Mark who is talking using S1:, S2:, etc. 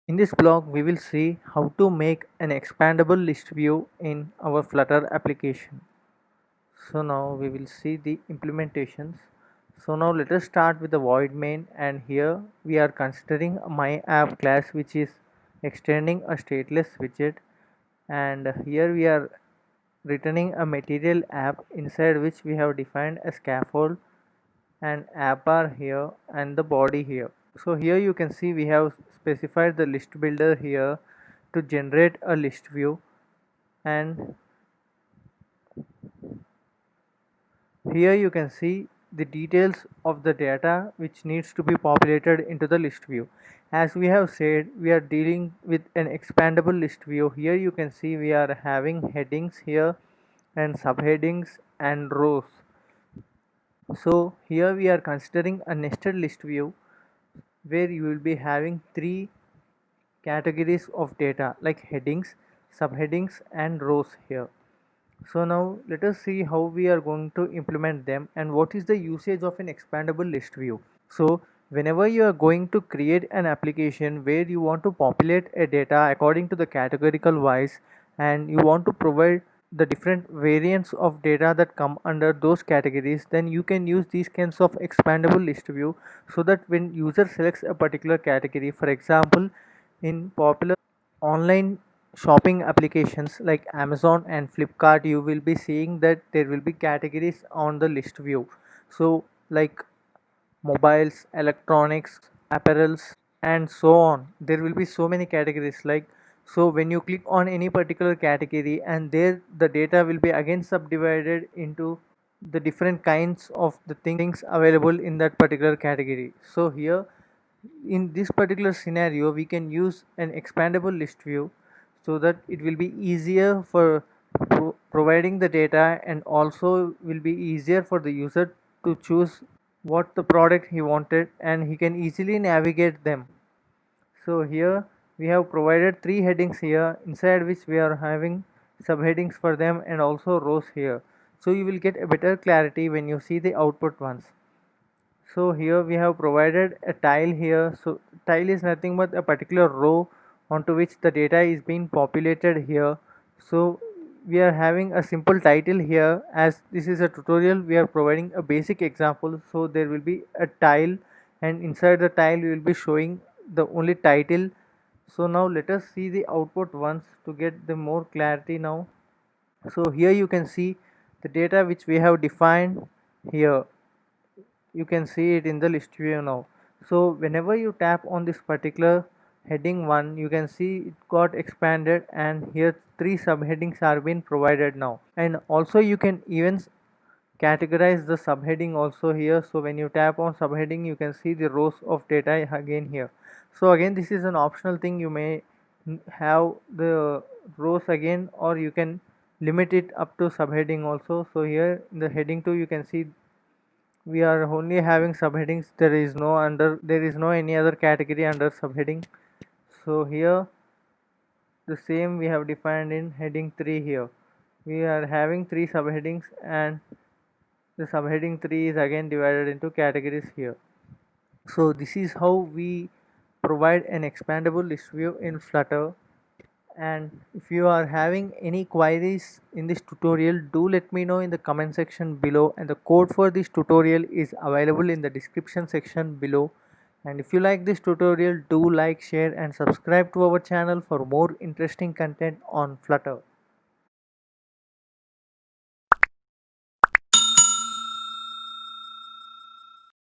S1: In this blog, we will see how to make an expandable list view in our Flutter application. So now we will see the implementations. So now let us start with the void main, and here we are considering my app class which is extending a stateless widget, and here we are returning a material app inside which we have defined a scaffold and app bar here and the body here. So here you can see we have specified the list builder here to generate a list view, and here you can see the details of the data which needs to be populated into the list view. As we have said, we are dealing with an expandable list view. Here you can see we are having headings here and subheadings and rows. So here we are considering a nested list view where you will be having three categories of data like headings, subheadings and rows here. So now let us see how we are going to implement them and what is the usage of an expandable list view. So whenever you are going to create an application where you want to populate a data according to the categorical wise, and you want to provide the different variants of data that come under those categories, then you can use these kinds of expandable list view, so that when user selects a particular category, for example in popular online shopping applications like Amazon and Flipkart, you will be seeing that there will be categories on the list view. So like mobiles, electronics, apparels and so on, there will be so many categories. Like, so when you click on any particular category, and there the data will be again subdivided into the different kinds of the things available in that particular category. So here in this particular scenario we can use an expandable list view, so that it will be easier for providing the data, and also will be easier for the user to choose what the product he wanted, and he can easily navigate them. So here we have provided three headings here, inside which we are having subheadings for them and also rows here. So you will get a better clarity when you see the output ones. So here we have provided a tile here. So tile is nothing but a particular row onto which the data is being populated here. So we are having a simple title here. As this is a tutorial, we are providing a basic example. So there will be a tile, and inside the tile we will be showing the only title. So now let us see the output once to get the more clarity now. So here you can see the data which we have defined here. You can see it in the list view now. So whenever you tap on this particular heading 1, you can see it got expanded, and here three subheadings are being provided now. And also you can even categorize the subheading also here. So when you tap on subheading, you can see the rows of data again here. So again, this is an optional thing. You may have the rows again, or you can limit it up to subheading also. So here in the heading 2, you can see we are only having subheadings. There is no any other category under subheading. So here the same we have defined in heading 3. Here we are having three subheadings, and the subheading 3 is again divided into categories here. So this is how we provide an expandable list view in Flutter. And if you are having any queries in this tutorial, do let me know in the comment section below, and the code for this tutorial is available in the description section below. And if you like this tutorial, do like, share and subscribe to our channel for more interesting content on Flutter.